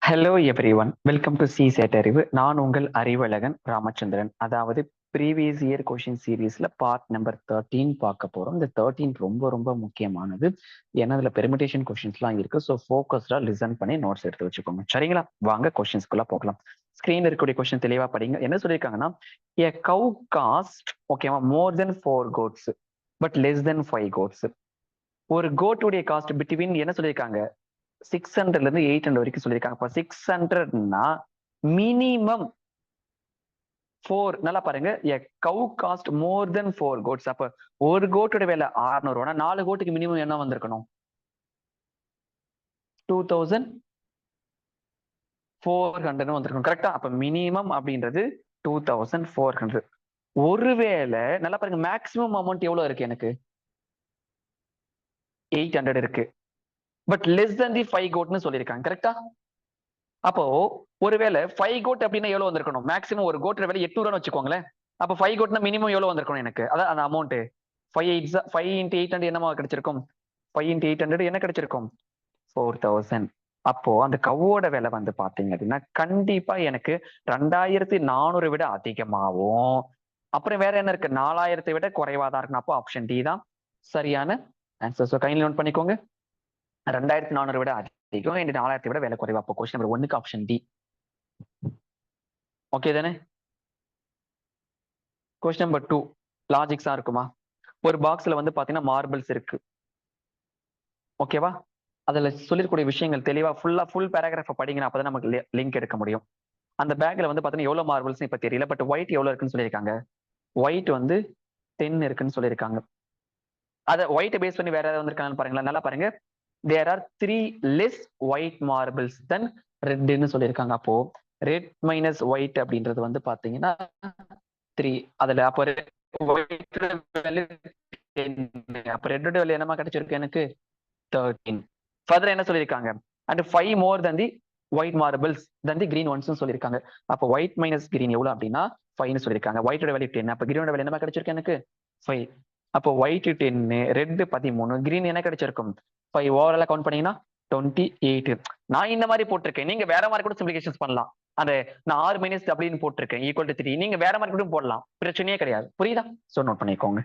Hello everyone, welcome to C set Arivu. நான் உங்கள் அறிவழகன் ராமச்சந்திரன். அதாவது ப்ரீவியஸ் இயர் கொஷின் சீரீஸ்ல பார்ட் நம்பர் 13 பார்க்க போறோம். இந்த 13 ரொம்ப ரொம்ப முக்கியமானது. ஏன்னா அதுல பெர்மிட்டேஷன் கொஷின்ஸ்லாம் இருக்கு. ஸோ ஃபோக்கஸ்டா லிசன் பண்ணி நோட்ஸ் எடுத்து வச்சுக்கோங்க. சரிங்களா? வாங்க கொஷின்ஸ்குள்ள போகலாம். ஸ்கிரீன்ல இருக்கக்கூடிய கொஸ்டின் தெளிவா படிங்க. என்ன சொல்லியிருக்காங்கன்னா, a cow cost ஓகேவா மோர் தென் 4 goats but less than 5 goats. ஒரு கோட்டுடைய காஸ்ட் பிட்வீன் என்ன சொல்லியிருக்காங்க, 600 இருந்து 800 வரைக்கும் சொல்லியிருக்காங்க. இப்போ 600னா மினிமம் 4. நல்லா பாருங்க, a cow cost more than 4 goats. அப்ப ஒரு கோட்டோட விலை 600, 4 கோட்டுக்கு மினிமம் என்ன வந்திருக்கணும்? 2400 வந்திருக்கணும். கரெக்டா? அப்ப மினிமம் அப்படின்றது 2400. ஒருவேளை நல்லா பாருங்க, மேக்ஸிமம் அமௌண்ட் எவ்வளவு இருக்கு? எனக்கு 800 இருக்கு. பட் லெஸ் than தி 5 கோட்னு சொல்லியிருக்காங்க. கரெக்டா? அப்போ ஒருவேளை 5 கோட் அப்படின்னா எவ்வளவு வந்திருக்கணும்? மேக்ஸிமம் ஒரு கோட் விலை 800 வச்சுக்கோங்களேன். அப்ப 5 கோட்னா மினிமம் எவ்வளவு வந்திருக்கணும் எனக்கு? அதான் அந்த அமௌண்ட் 5 into 800 என்னமா கிடைச்சிருக்கும்? 5 into 800 என்ன கிடைச்சிருக்கும்? 4000. அப்போ அந்த கவ்வோட விலை வந்து பாத்தீங்க அப்படின்னா கண்டிப்பா எனக்கு 2400 விட அதிகமாகும். அப்புறம் வேற என்ன இருக்கு? 4000 விட குறைவா தான் இருக்கணும். அப்போ ஆப்ஷன் டி தான் சரியான ஆன்சர். ஸோ கைண்ட்லி நோட் பண்ணிக்கோங்க. 2400 விட அதிகம், 4000 விட விலை குறைவா. அப்போ கொஸ்டின் நம்பர் 1க்கு ஆப்ஷன் டி. ஓகே தானே? கொஸ்டின் நம்பர் 2 லாஜிக்ஸா இருக்குமா? ஒரு பாக்ஸ்ல வந்து பாத்தீங்கன்னா மார்பிள்ஸ் இருக்கு. ஓகேவா? அதுல சொல்லிருக்கூடிய விஷயங்கள் தெளிவா ஃபுல் பேராகிராஃப் படிங்க. அப்பதான் நமக்கு லிங்க் எடுக்க முடியும். அந்த பேக்ல வந்து பாத்தீங்கன்னா எவ்வளவு மார்பிள்ஸ் இப்ப தெரியல. பட் ஒயிட் எவ்வளவு இருக்குன்னு சொல்லியிருக்காங்க. ஒயிட் வந்து 10 இருக்குன்னு சொல்லியிருக்காங்க. அதை ஒயிட் பேஸ் பண்ணி வேற ஏதாவது வந்திருக்காங்கன்னு பாருங்களேன். நல்லா பாருங்க, there are 3 less white marbles then ரெட்னு சொல்லியிருக்காங்க. அப்போ ரெட் மைனஸ் ஒயிட் அப்படின்றது வந்து பாத்தீங்கன்னா 3. அதுல அப்போ அப்ப ரெட்டோட வேல்யூ என்னமா கிடைச்சிருக்கு எனக்கு? 13. ஃபர்தர் என்ன சொல்லியிருக்காங்க? And 5 more than the white marbles than the green once சொல்லியிருக்காங்க. அப்போ ஒயிட் மைனஸ் கிரீன் எவ்வளவு அப்படின்னா 5ன்னு சொல்லியிருக்காங்க. ஒயிட்டோட வேல்யூ 10. அப்ப கிரீனோட வேல்யூ என்னமா கிடைச்சிருக்கு எனக்கு? 5. அப்போ ஒயிட் 10, ரெட் 13, கிரீன் என்ன கிடைச்சிருக்கும்? 5. ஓவராலா கவுண்ட் பண்ணீங்கன்னா 28. நான் இந்த மாதிரி போட்டிருக்கேன். நீங்க வேற மாதிரி கூட சிம்பிளிகேஷன்ஸ் பண்ணலாம். அந்த நான் 6 மைனஸ் அப்படின்னு போட்டிருக்கேன் ஈக்குவல் டு 3. நீங்க வேற மாதிரி கூட போடலாம், பிரச்சனையே கிடையாது. புரியுதா? சோ நோட் பண்ணிக்கோங்க.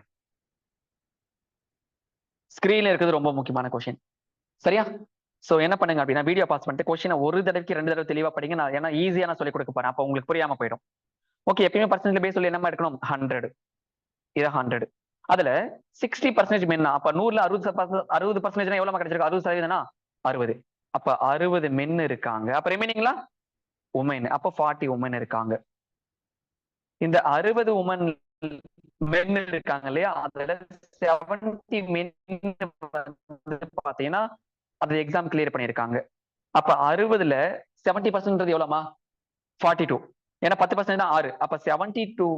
ஸ்கிரீன்ல இருக்கிறது ரொம்ப முக்கியமான கொஸ்டின். சரியா? சோ என்ன பண்ணுங்க அப்படின்னா வீடியோ பாஸ் பண்ணிட்டு கொஸ்டினை ஒரு தடவைக்கு 2 தடவை தெளிவா படிங்க. நான் ஏன்னா ஈஸியா நான் சொல்லி கொடுக்க போறேன். அப்ப உங்களுக்கு புரியாம போயிடும். ஓகே, எப்பயுமே பர்சன்டேஜ் பேஸ் சொல்லி என்னமா எடுக்கணும்? 100. இது 100. அதுல 60% மென்னா அப்ப 100ல 60% எவ்வளவு கிடைச்சிருக்கு? 60%. 60. அப்ப 60 மென் இருக்காங்க. அப்ப ரிமைனிங்லாம் உமன். அப்ப 40 உமன் இருக்காங்க. இந்த 60 உமன் மென் இருக்காங்க இல்லையா? அதுல 70 மென் பாத்தீங்கன்னா அது எக்ஸாம் கிளியர் பண்ணிருக்காங்க. அப்ப 60ல 70% எவ்வளவுமா? 42. ஏன்னா 10% தான் 6. அப்ப 72,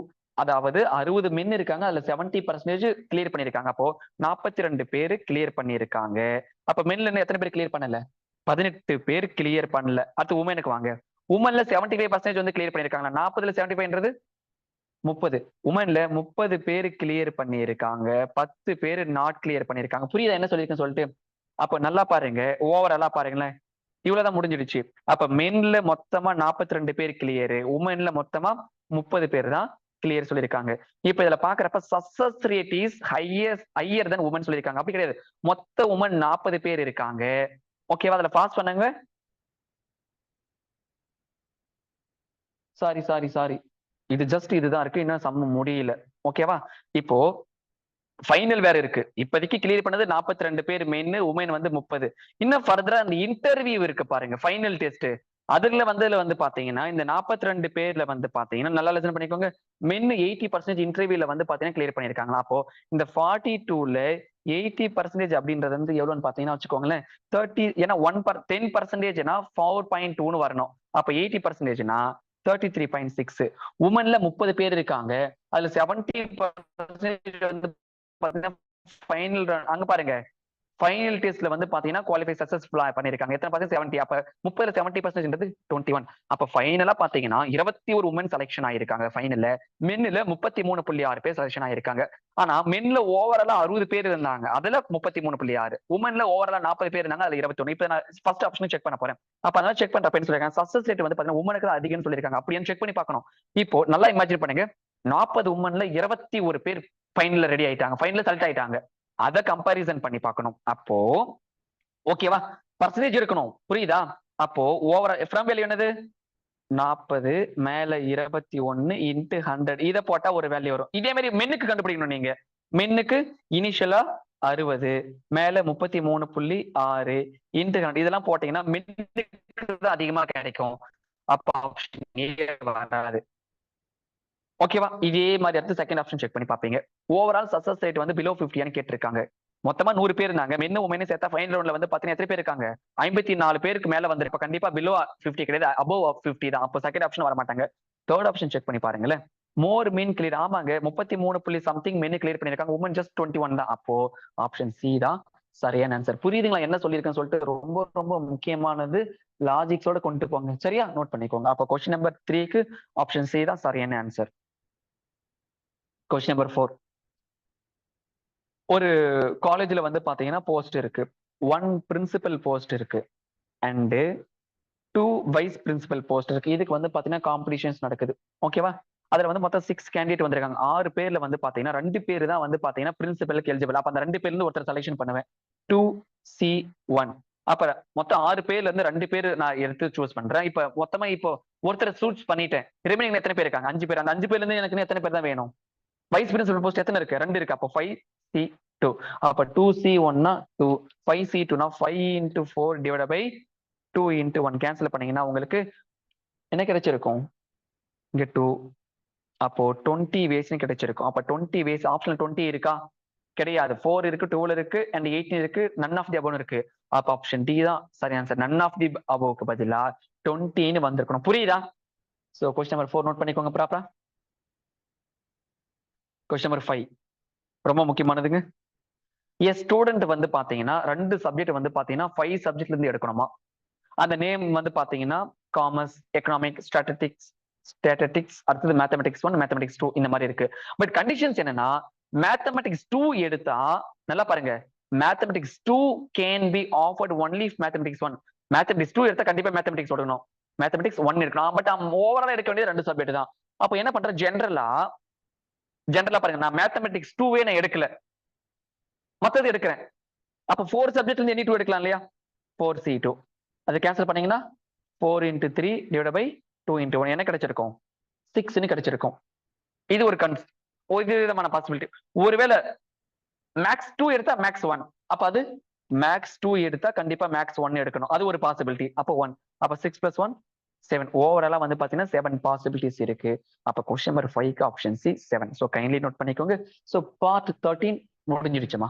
அதாவது 60 மென் இருக்காங்க. அதுல 70% கிளியர் பண்ணிருக்காங்க. அப்போ 42 பேரு கிளியர் பண்ணிருக்காங்க. அப்ப மென்ல இருந்து எத்தனை பேர் கிளியர் பண்ணல? 18 பேர் கிளியர் பண்ணல. அடுத்து உமனுக்கு வாங்க. உமன்ல 75% வந்து கிளியர் பண்ணிருக்காங்க. 40ல 75ன்றது 30. உமன்ல 30 பேர் கிளியர் பண்ணிருக்காங்க. 10 பேர் நாட் கிளியர் பண்ணிருக்காங்க. புரியுதா என்ன சொல்லிருக்கேன்னு சொல்லிட்டு? அப்ப நல்லா பாருங்க, ஓவராலா பாருங்களேன். இவ்வளவுதான் முடிஞ்சிடுச்சு. அப்ப மென்ல மொத்தமா 42 பேர் கிளியர், உமன்ல மொத்தமா 30 பேர் தான் கிளியர் சொல்லியிருக்காங்க. இப்ப இதுல பாக்குறப்ப success rate is higher than women சொல்லியிருக்காங்க. அப்படி கிடையாது, மொத்த உமன் 40 பேர் இருக்காங்க. ஓகேவா? அதுல பாஸ் பண்ணுங்க. சாரி, இது ஜஸ்ட் இதுதான் இருக்கு, இன்னும் சம்ம முடியல. ஓகேவா? இப்போ ஃபைனல் வேற இருக்கு. இப்போதைக்கு கிளியர் பண்ணது 42 பேர் மென், உமன் வந்து 30. இன்னும் ஃபர்தரா அந்த இன்டர்வியூ இருக்கு பாருங்க, ஃபைனல் டெஸ்ட். அதுல வந்து பாத்தீங்கன்னா இந்த 42 பேர்ல வந்து பாத்தீங்கன்னா நல்லா லிசன் பண்ணிக்கோங்க. மென் 80% இன்டர்வியூல வந்து பாத்தீங்கன்னா கிளியர் பண்ணிருக்காங்களா? அப்போ இந்த 42ல 80% அப்படின்றது வந்து எவ்வளவுன்னு பாத்தீங்கன்னா வச்சுக்கோங்களேன் 30. ஏன்னா 10%னா 4.2ன்னு வரணும். அப்ப 80%னா 33.6. உமன்ல 30 பேர் இருக்காங்க. அதுல 70% வந்து ஃபைனல் அங்க பாருங்க, ஃபைனல் டெஸ்ட்ல வந்து பாத்தீங்கன்னா குவாலிஃபை சக்சஸ்ஃபுல்லா பண்ணிருக்காங்க. எத்தனை பர்சன்ட்? 70. அப்ப 30ல 70% 21. அப்ப ஃபைனலா பாத்தீங்கன்னா 21 உமன் செலக்ஷன் ஆயிருக்காங்க ஃபைனல்ல. மென்னுல 33.6 பேர் செலக்ஷன் ஆயிருக்காங்க. ஆனா மென்ல ஓவராலா 60 பேர் இருந்தாங்க. அதுல 33.6. உமன்ல ஓவராலா 40 பேர் இருந்தாங்க. அதுல 21. இப்ப நான் ஃபர்ஸ்ட் ஆப்ஷன் செக் பண்ண போறேன். அப்ப அதனால செக் பண்றப்ப என்ன சொல்லிருக்காங்க? சக்சஸ் ரேட் வந்து பாத்தீங்கன்னா உமனுக்கு தான் அதிகம்னு சொல்லிருக்காங்க. அப்படியே செக் பண்ணி பார்க்கணும். இப்போ நல்லா இமேஜின் பண்ணுங்க. 40 உமன்ல 21 பேர் ஃபைனல்ல ரெடி ஆயிட்டாங்க. ஃபைனல்ல செலக்ட் ஆயிட்டாங்க. அத கம்பாரிசன் பண்ணி பார்க்கணும். அப்போ ஓகேவா? பர்சன்டேஜ் இருக்கணும். புரியுதா? அப்போ ஓவரா ஃப்ரம் வேல்யூ என்னது? 40 மேல 21 இன்டு 100. இத போட்டா ஒரு வேல்யூ வரும். இதே மாதிரி மென்னுக்கு கண்டுபிடிக்கணும் நீங்க. மென்னுக்கு இனிஷியலா 60 மேல 33.6 இன்டு 100. இதெல்லாம் போட்டீங்கன்னா மென்னுக்கு தான் அதிகமா கிடைக்கும். அப்ப ஆப்ஷன் ஏ வராது. ஓகேவா? இதே மாதிரி அடுத்து செகண்ட் ஆப்ஷன் செக் பண்ணி பாப்பீங்க. ஓவரால் சக்சஸ் ரேட் வந்து பிலோ 50 கேட்டிருக்காங்க. மொத்தமா 100 பேர் இருந்தாங்க. மென்னு உமனு சேர்த்தா ஃபைனல் ரவுண்ட்ல வந்து பாத்தீங்கன்னா எத்தனை பேர் இருக்காங்க? 54 பேருக்கு மேல வந்து இப்ப கண்டிப்பா பிலோ 50 கிடையாது, அபோவ் 50 தான். அப்போ செகண்ட் ஆப்ஷன் வர மாட்டாங்க. தேர்ட் ஆப்ஷன் செக் பண்ணி பாருங்களேன். மோர் மென் கிளியர். ஆமாங்க, 33 சம்திங் மென்னு கிளியர் பண்ணிருக்காங்க. உமன் ஜஸ்ட் 21 தான். அப்போ ஆப்ஷன் சி தான் சரியான ஆன்சர். புரியுதுங்களா என்ன சொல்லியிருக்கேன்னு சொல்லிட்டு? ரொம்ப ரொம்ப முக்கியமானது. லாஜிக்ஸோட கொண்டு போங்க. சரியா? நோட் பண்ணிக்கோங்க. அப்போ கொஸ்டின் நம்பர் 3க்கு ஆப்ஷன் சி தான் சரியான ஆன்சர். Question number 4. ஒரு காலேஜ்ல வந்து பாத்தீங்கன்னா போஸ்ட் இருக்கு. 1 பிரின்சிபல் போஸ்ட் இருக்கு அண்ட் 2 வைஸ் பிரின்சிபல் போஸ்ட் இருக்கு. இதுக்கு வந்து பாத்தீங்கன்னா காம்படிஷன்ஸ் நடக்குது. ஓகேவா? அதுல வந்து மொத்தம் 6 கேண்டிடேட் வந்திருக்காங்க. 6 பேர்ல வந்து பாத்தீங்கன்னா 2 பேர் தான் வந்து பாத்தீங்கன்னா பிரின்சிபலுக்கு எலிஜிபிள். அப்ப அந்த 2 பேர்ல இருந்து ஒருத்தர் செலக்ஷன் பண்ணுவேன். 2C1. அப்ப மொத்தம் 6 பேர்ல இருந்து 2 பேர் நான் எடுத்து சூஸ் பண்றேன். இப்ப மொத்தமா இப்போ ஒருத்தர் சூஸ் பண்ணிட்டேன். ரிமைனிங் எத்தனை பேர் இருக்காங்க? 5 பேர். அந்த 5 பேர்ல இருந்து எனக்கு எத்தனை பேர் தான் வேணும்? வைஸ் பிரின்சிபல் போஸ்ட் எத்தனை இருக்கு? 2 இருக்கு. அப்போ 5C2. அப்ப 2C1 னா 2, 5C2 னா 5 into 4 divided by 2 into 1 cancel பண்ணீங்கன்னா உங்களுக்கு என்ன கிடைச்சிருக்கும்? இங்க 2. அப்போ 20 வேஸ்னு கிடைச்சிருக்கும். அப்ப 20 வேஸ் ஆப்ஷன் 20 இருக்கா? கிடையாது. 4 இருக்கு, 2 இருக்கு அண்ட் 18 இருக்கு, நன் ஆஃப் தி அபோவ் இருக்கு. அப்ப ஆப்ஷன் டி தான் சரி ஆன்சர். நன் ஆஃப் தி அபோவ்க்கு பதிலா 20ன்னு வந்திருக்கணும். புரியுதா? சோ கொஸ்டின் நம்பர் 4 நோட் பண்ணிக்கோங்க ப்ராப்பரா. கொஸ்டின் நம்பர் 5 ரொம்ப முக்கியமானதுங்க. ஸ்டூடெண்ட் வந்து பாத்தீங்கன்னா 2 சப்ஜெக்ட் வந்து பாத்தீங்கன்னா 5 சப்ஜெக்ட்ல இருந்து எடுக்கணுமா? அந்த நேம் வந்து பாத்தீங்கன்னா காமர்ஸ், எக்கனாமிக், ஸ்டாட்டிஸ்டிக்ஸ், அடுத்தது மேத்தமெட்டிக்ஸ் 1, மேத்தமெட்டிக்ஸ் 2 இந்த மாதிரி இருக்கு. பட் கண்டிஷன்ஸ் என்னன்னா மேத்தமெட்டிக்ஸ் 2 எடுத்தா நல்லா பாருங்க, mathematics 2 can be offered only if mathematics 1. Mathematics 2 எடுத்தா கண்டிப்பா மேத்தமெட்டிக்ஸ் எடுக்கணும். மேத்தமெட்டிக்ஸ் 1 இருக்கணும். பட் ஓவராலா எடுக்க வேண்டியது 2 சப்ஜெக்ட் தான். அப்போ என்ன பண்றேன்? ஜென்ரலா பாருங்க, நான் மேத்தமெட்டிக்ஸ் 2வே நான் எடுக்கல, மத்தது எடுக்கிறேன். அப்ப 4 சப்ஜெக்ட்ல இருந்து எனி 2 எடுக்கலாம் இல்லையா? 4C2. அது கேன்சல் பண்ணீங்கன்னா 4 into 3 divided by 2 into 1 என்ன கிடைச்சிருக்கும்? 6ன்னு கிடைச்சிருக்கும். இது ஒரு விதமான பாசிபிலிட்டி. ஒருவேளை மேக்ஸ் 2 எடுத்தா மேக்ஸ் 1. அப்ப அது மேக்ஸ் 2 எடுத்தா கண்டிப்பா மேக்ஸ் 1 எடுக்கணும். அது ஒரு பாசிபிலிட்டி. அப்ப 1. அப்ப 6 plus 1 7. ஓவராலா வந்து பாத்தீங்கன்னா 7 பாசிபிலிட்டிஸ் இருக்கு. அப்ப கொஸ்டின் நம்பர் 5க்கு option C 7. So kindly note பண்ணிக்கோங்க. So part 13 முடிஞ்சிடுச்சுமா.